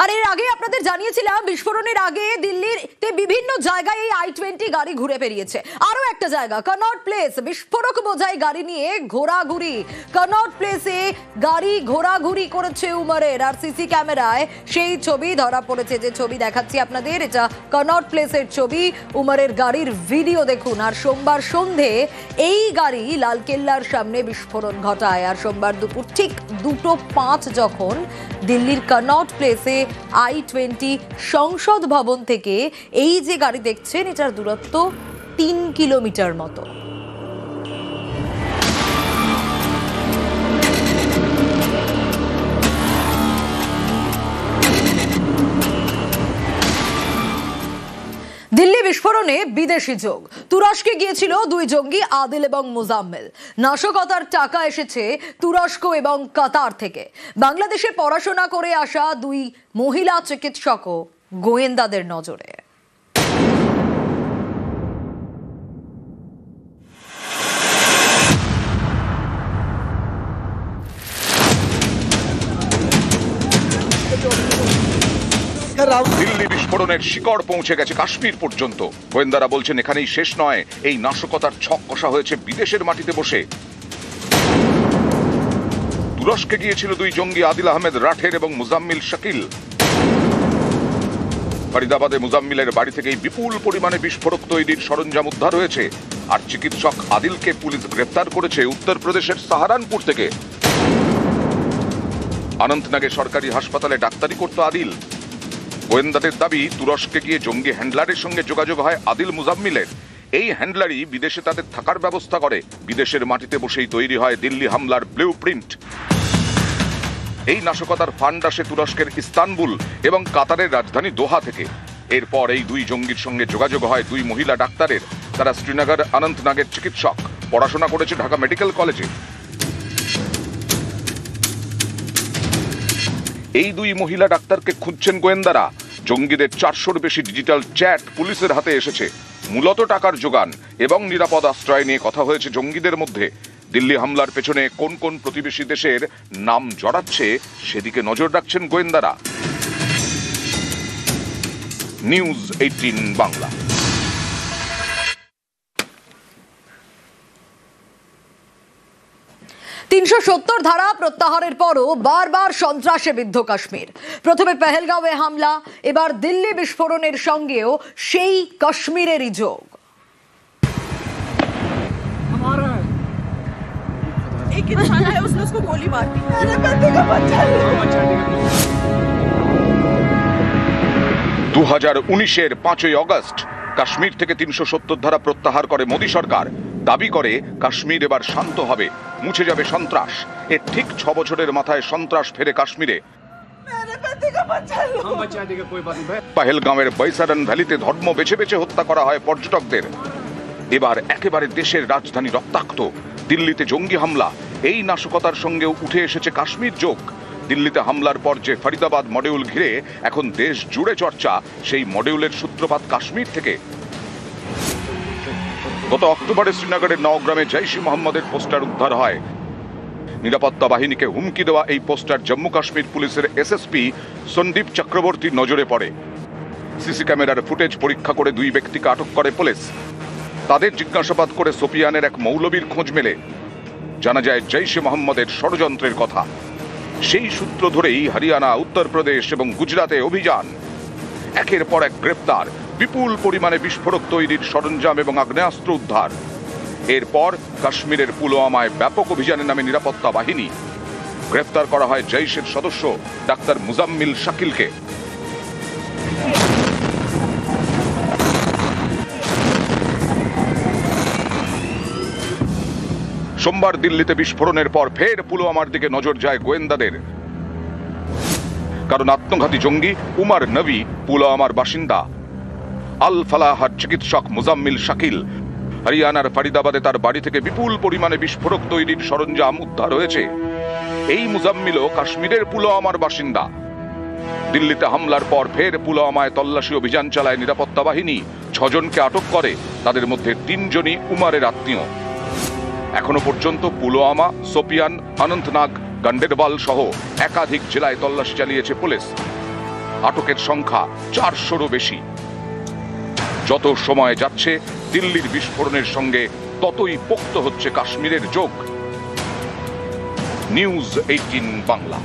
আর এর আগে আপনাদের জানিয়েছিলাম বিস্ফোরণের আগে দিল্লিতে বিভিন্ন জায়গায় এই i20 গাড়ি ঘুরে বেরিয়েছে। আরো একটা জায়গা কনট প্লেস, বিস্ফোরক বোঝাই গাড়ি নিয়ে ঘোরাঘুরি। কনট প্লেসে গাড়ি ঘোরাঘুরি করেছে উমরের, আর সিসি ক্যামেরায় সেই ছবি ধরা পড়েছে। যে ছবি দেখাচ্ছি আপনাদের, এটা কনট প্লেসের ছবি। উমরের গাড়ির ভিডিও দেখুন। আর সোমবার সন্ধে এই গাড়ি লালকেল্লার সামনে বিস্ফোরণ ঘটায়। আর সোমবার দুপুর ঠিক 2:05 যখন দিল্লির কনট প্লেসে i20 সংসদ ভবন থেকে এই যে গাড়ি দেখছেন, এটার দূরত্ব 3 কিলোমিটার মতো। দিল্লি বিস্ফোরণে বিদেশি যোগ। তুরস্কে গিয়েছিল দুই জঙ্গি আদিল এবং মুজাম্মেল। নাশকতার টাকা এসেছে তুরস্ক এবং কাতার থেকে। বাংলাদেশে পড়াশোনা করে আসা দুই মহিলা চিকিৎসকও গোয়েন্দাদের নজরে। দিল্লি বিস্ফোরণের শিকড় পৌঁছে গেছে কাশ্মীর পর্যন্ত। গোয়েন্দারা বলছেন এখানেই শেষ নয়, এই নাশকতার ছক কষা হয়েছে বিদেশের মাটিতে বসে। তুরস্কে গিয়েছিল দুই জঙ্গি আদিল আহমেদ রাঠের এবং মুজাম্মিল শাকিল। ফরিদাবাদে মুজাম্মিলের বাড়ি থেকেই বিপুল পরিমাণে বিস্ফোরক তৈরির সরঞ্জাম উদ্ধার হয়েছে। আর চিকিৎসক আদিলকে পুলিশ গ্রেফতার করেছে উত্তরপ্রদেশের সাহারানপুর থেকে। অনন্তনাগে সরকারি হাসপাতালে ডাক্তারি করত আদিল। গোয়েন্দাদের দাবি, তুরস্কে গিয়ে জঙ্গি হ্যান্ডলারের সঙ্গে যোগাযোগ হয় আদিল মুজাম্মিলের। এই হ্যান্ডলারই বিদেশে তাদের থাকার ব্যবস্থা করে। বিদেশের মাটিতে বসেই তৈরি হয় দিল্লি হামলার ব্লু প্রিন্ট। এই নাশকতার ফান্ড আসে তুরস্কের ইস্তানবুল এবং কাতারের রাজধানী দোহা থেকে। এরপর এই দুই জঙ্গির সঙ্গে যোগাযোগ হয় দুই মহিলা ডাক্তারের। তারা শ্রীনগর অনন্তনাগের চিকিৎসক, পড়াশোনা করেছে ঢাকা মেডিকেল কলেজে। এই দুই মহিলা ডাক্তারকে খুঁজছেন গোয়েন্দারা। জঙ্গিদের 400-র বেশি ডিজিটাল চ্যাট পুলিশের হাতে এসেছে। মূলত টাকার যোগান এবং নিরাপদ আশ্রয় নিয়ে কথা হয়েছে জঙ্গিদের মধ্যে। দিল্লি হামলার পেছনে কোন কোন প্রতিবেশী দেশের নাম জড়াচ্ছে সেদিকে নজর রাখছেন গোয়েন্দারা। নিউজ 18 বাংলা। $370 ধারা প্রত্যাহারের পরও বারবার সন্ত্রাসে বিদ্ধ কাশ্মীর। প্রথমে পেহেলগাঁওয়ে হামলা, এবার দিল্লি বিস্ফোরণের সঙ্গেও সেই কাশ্মীরেরই যোগ। एक इंसान है, उसने उसको गोली मार दी। मेरे बच्चे का बच्चा है। 2019-এর 5ই আগস্ট কাশ্মীর থেকে 370 ধারা প্রত্যাহার করে মোদী সরকার। দাবি করে কাশ্মীর এবার শান্ত হবে, মুছে যাবে সন্ত্রাস। এর ঠিক 6 বছরের মাথায় সন্ত্রাস ফেরে কাশ্মীরে। পহেলগাঁওয়ের বৈসারন ভ্যালিতে ধর্ম বেছে বেছে হত্যা করা হয় পর্যটকদের। এবার একেবারে দেশের রাজধানী রক্তাক্ত। দিল্লিতে জঙ্গি হামলা, এই নাশকতার সঙ্গেও উঠে এসেছে কাশ্মীর যোগ। দিল্লিতে হামলার পর যে ফরিদাবাদ মডিউল ঘিরে এখন দেশ জুড়ে চর্চা, সেই মডিউলের সূত্রপাত কাশ্মীর থেকে। গত অক্টোবরে শ্রীনগরের নওগ্রামে জৈশ-ই মোহাম্মদের পোস্টার উদ্ধার হয়। নিরাপত্তা বাহিনীকে হুমকি দেওয়া এই পোস্টার জম্মু কাশ্মীর পুলিশের এসএসপি সন্দীপ চক্রবর্তীর নজরে পড়ে। সিসি ক্যামেরার ফুটেজ পরীক্ষা করে দুই ব্যক্তিকে আটক করে পুলিশ। তাদের জিজ্ঞাসাবাদ করে সোপিয়ানের এক মৌলবীর খোঁজ মেলে। জানা যায় জৈশ-ই মোহাম্মদের ষড়যন্ত্রের কথা। সেই সূত্র ধরেই হরিয়ানা, উত্তরপ্রদেশ এবং গুজরাটে অভিযান। একের পর এক গ্রেপ্তার, বিপুল পরিমাণে বিস্ফোরক তৈরির সরঞ্জাম এবং আগ্নেয়াস্ত্র উদ্ধার। এরপর কাশ্মীরের পুলওয়ামায় ব্যাপক অভিযানে নামে নিরাপত্তা বাহিনী। গ্রেফতার করা হয় জৈশের সদস্য ডাক্তার মুজাম্মিল শাকিলকে। সোমবার দিল্লিতে বিস্ফোরণের পর ফের পুলওয়ামার দিকে নজর যায় গোয়েন্দাদের। কারণ আত্মঘাতী জঙ্গি উমর নবী পুলওয়ামার বাসিন্দা। আল ফালাহার চিকিৎসক মুজাম্মিল শাকিল। হরিয়ানার ফরিদাবাদে তার বাড়ি থেকে বিপুল পরিমাণে বিস্ফোরক তৈরির সরঞ্জাম উদ্ধার হয়েছে। এই মুজাম্মিলও কাশ্মীরের পুলওয়ামার বাসিন্দা। দিল্লিতে হামলার পর ফের পুলওয়ামায় তল্লাশি অভিযান চালায় নিরাপত্তা বাহিনী। 6 জনকে আটক করে, তাদের মধ্যে 3 জনই উমরের আত্মীয়। এখনো পর্যন্ত পুলওয়ামা, সোপিয়ান, অনন্তনাগ, গন্ডেরবাল সহ একাধিক জেলায় তল্লাশি চালিয়েছে পুলিশ। আটকের সংখ্যা 400-রও বেশি। যত সময় যাচ্ছে দিল্লির বিস্ফোরণের সঙ্গে ততই পোক্ত হচ্ছে কাশ্মীরের যোগ। নিউজ 18 বাংলা।